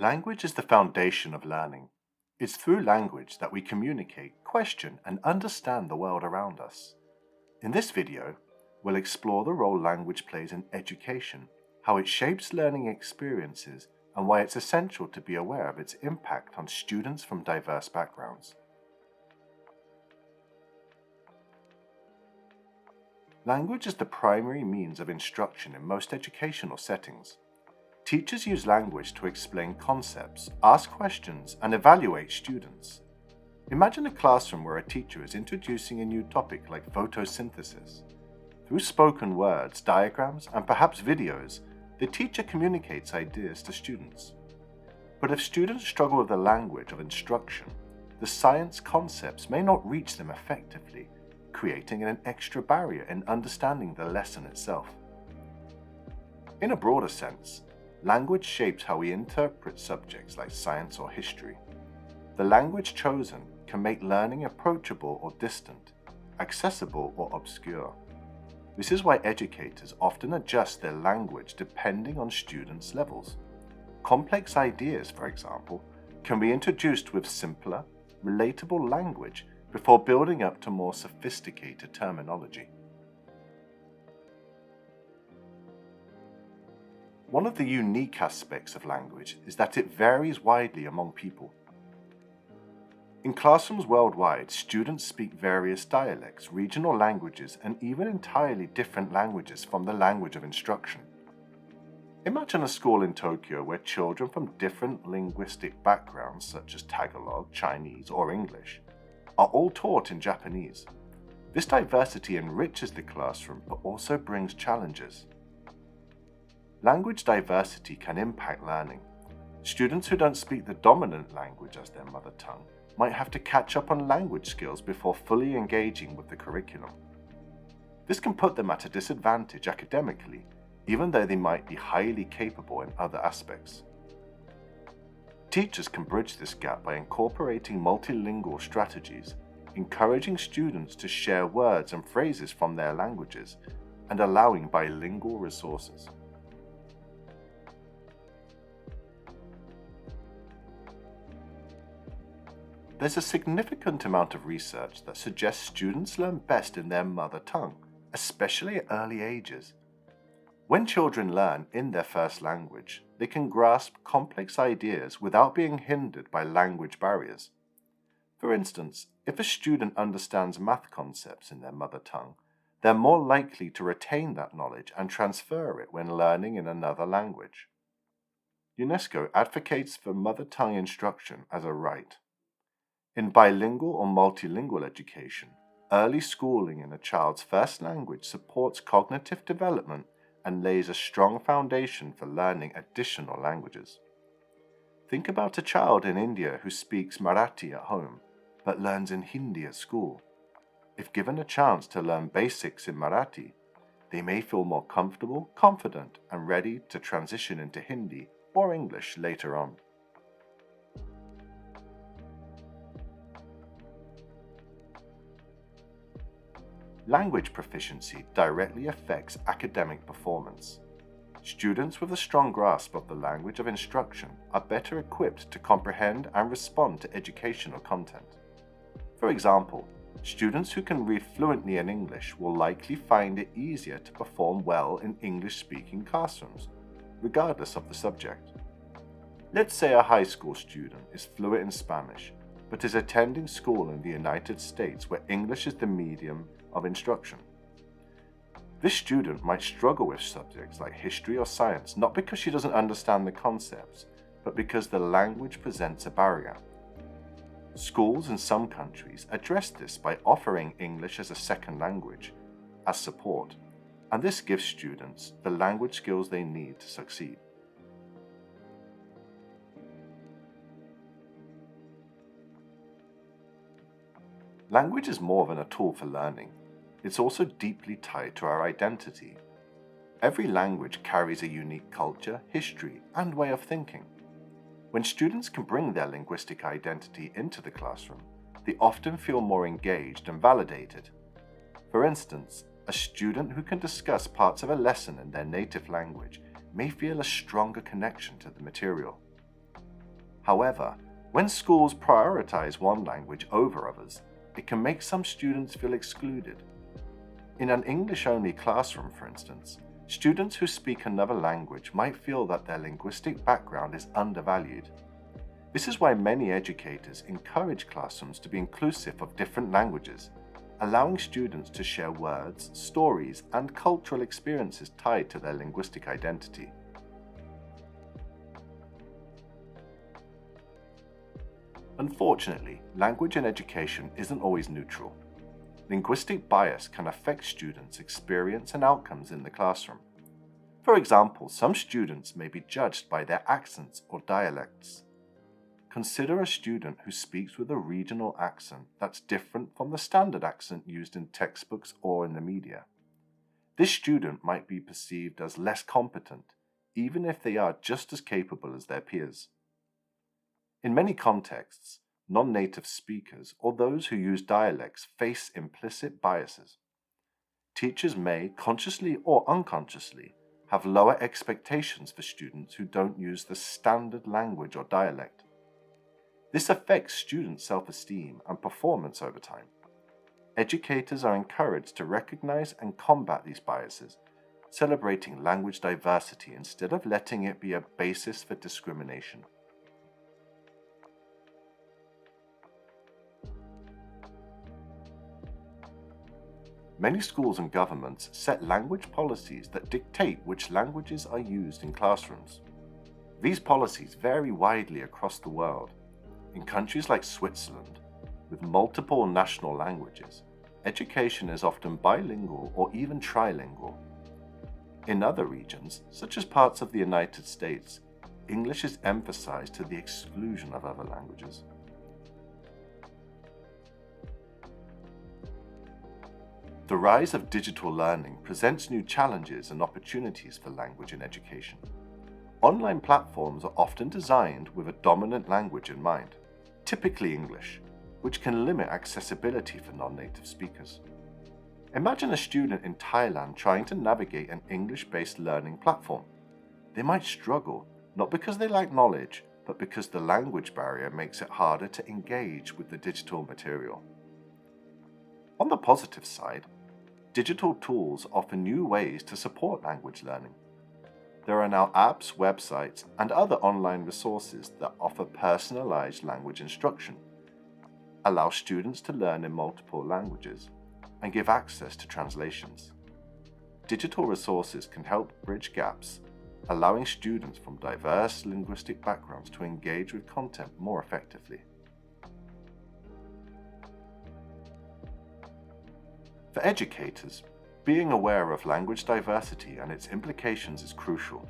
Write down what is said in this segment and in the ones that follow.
Language is the foundation of learning. It's through language that we communicate, question, and understand the world around us. In this video, we'll explore the role language plays in education, how it shapes learning experiences, and why it's essential to be aware of its impact on students from diverse backgrounds. Language is the primary means of instruction in most educational settings. Teachers use language to explain concepts, ask questions, and evaluate students. Imagine a classroom where a teacher is introducing a new topic like photosynthesis. Through spoken words, diagrams, and perhaps videos, the teacher communicates ideas to students. But if students struggle with the language of instruction, the science concepts may not reach them effectively, creating an extra barrier in understanding the lesson itself. In a broader sense, language shapes how we interpret subjects like science or history. The language chosen can make learning approachable or distant, accessible or obscure. This is why educators often adjust their language depending on students' levels. Complex ideas, for example, can be introduced with simpler, relatable language before building up to more sophisticated terminology. One of the unique aspects of language is that it varies widely among people. In classrooms worldwide, students speak various dialects, regional languages, and even entirely different languages from the language of instruction. Imagine a school in Tokyo where children from different linguistic backgrounds, such as Tagalog, Chinese, or English, are all taught in Japanese. This diversity enriches the classroom but also brings challenges. Language diversity can impact learning. Students who don't speak the dominant language as their mother tongue might have to catch up on language skills before fully engaging with the curriculum. This can put them at a disadvantage academically, even though they might be highly capable in other aspects. Teachers can bridge this gap by incorporating multilingual strategies, encouraging students to share words and phrases from their languages, and allowing bilingual resources. There's a significant amount of research that suggests students learn best in their mother tongue, especially at early ages. When children learn in their first language, they can grasp complex ideas without being hindered by language barriers. For instance, if a student understands math concepts in their mother tongue, they're more likely to retain that knowledge and transfer it when learning in another language. UNESCO advocates for mother tongue instruction as a right. In bilingual or multilingual education, early schooling in a child's first language supports cognitive development and lays a strong foundation for learning additional languages. Think about a child in India who speaks Marathi at home, but learns in Hindi at school. If given a chance to learn basics in Marathi, they may feel more comfortable, confident, and ready to transition into Hindi or English later on. Language proficiency directly affects academic performance. Students with a strong grasp of the language of instruction are better equipped to comprehend and respond to educational content. For example, students who can read fluently in English will likely find it easier to perform well in English-speaking classrooms, regardless of the subject. Let's say a high school student is fluent in Spanish, but is attending school in the United States where English is the medium of instruction. This student might struggle with subjects like history or science, not because she doesn't understand the concepts, but because the language presents a barrier. Schools in some countries address this by offering English as a second language as support, and this gives students the language skills they need to succeed. Language is more than a tool for learning. It's also deeply tied to our identity. Every language carries a unique culture, history, and way of thinking. When students can bring their linguistic identity into the classroom, they often feel more engaged and validated. For instance, a student who can discuss parts of a lesson in their native language may feel a stronger connection to the material. However, when schools prioritize one language over others, it can make some students feel excluded. In an English-only classroom, for instance, students who speak another language might feel that their linguistic background is undervalued. This is why many educators encourage classrooms to be inclusive of different languages, allowing students to share words, stories, and cultural experiences tied to their linguistic identity. Unfortunately, language in education isn't always neutral. Linguistic bias can affect students' experience and outcomes in the classroom. For example, some students may be judged by their accents or dialects. Consider a student who speaks with a regional accent that's different from the standard accent used in textbooks or in the media. This student might be perceived as less competent, even if they are just as capable as their peers. In many contexts, non-native speakers or those who use dialects face implicit biases. Teachers may, consciously or unconsciously, have lower expectations for students who don't use the standard language or dialect. This affects students' self-esteem and performance over time. Educators are encouraged to recognize and combat these biases, celebrating language diversity instead of letting it be a basis for discrimination. Many schools and governments set language policies that dictate which languages are used in classrooms. These policies vary widely across the world. In countries like Switzerland, with multiple national languages, education is often bilingual or even trilingual. In other regions, such as parts of the United States, English is emphasized to the exclusion of other languages. The rise of digital learning presents new challenges and opportunities for language in education. Online platforms are often designed with a dominant language in mind, typically English, which can limit accessibility for non-native speakers. Imagine a student in Thailand trying to navigate an English-based learning platform. They might struggle, not because they lack knowledge, but because the language barrier makes it harder to engage with the digital material. On the positive side, digital tools offer new ways to support language learning. There are now apps, websites, and other online resources that offer personalized language instruction, allow students to learn in multiple languages, and give access to translations. Digital resources can help bridge gaps, allowing students from diverse linguistic backgrounds to engage with content more effectively. For educators, being aware of language diversity and its implications is crucial.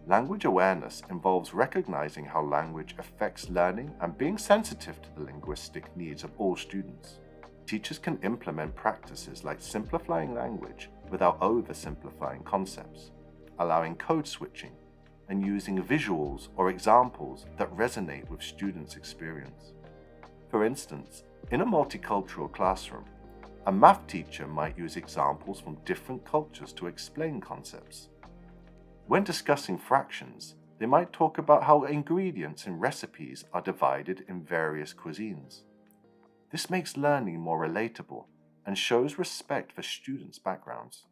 Language awareness involves recognizing how language affects learning and being sensitive to the linguistic needs of all students. Teachers can implement practices like simplifying language without oversimplifying concepts, allowing code switching, and using visuals or examples that resonate with students' experience. For instance, in a multicultural classroom, a math teacher might use examples from different cultures to explain concepts. When discussing fractions, they might talk about how ingredients in recipes are divided in various cuisines. This makes learning more relatable and shows respect for students' backgrounds.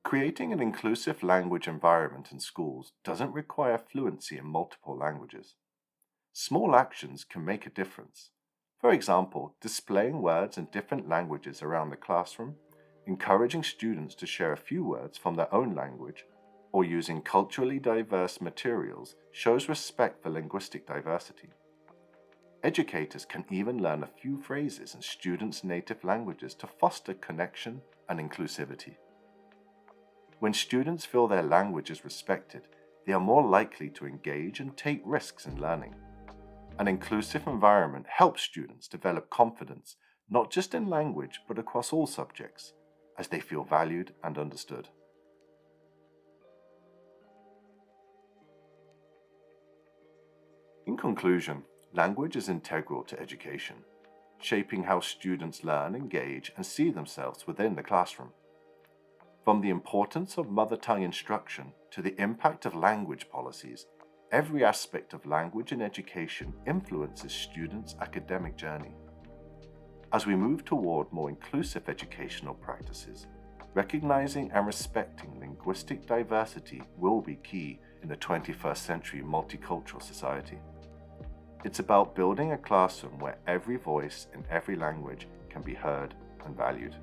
Creating an inclusive language environment in schools doesn't require fluency in multiple languages. Small actions can make a difference. For example, displaying words in different languages around the classroom, encouraging students to share a few words from their own language, or using culturally diverse materials shows respect for linguistic diversity. Educators can even learn a few phrases in students' native languages to foster connection and inclusivity. When students feel their language is respected, they are more likely to engage and take risks in learning. An inclusive environment helps students develop confidence not just in language but across all subjects, as they feel valued and understood. In conclusion, language is integral to education, shaping how students learn, engage, and see themselves within the classroom. From the importance of mother tongue instruction to the impact of language policies, every aspect of language and education influences students' academic journey. As we move toward more inclusive educational practices, recognizing and respecting linguistic diversity will be key in the 21st century multicultural society. It's about building a classroom where every voice in every language can be heard and valued.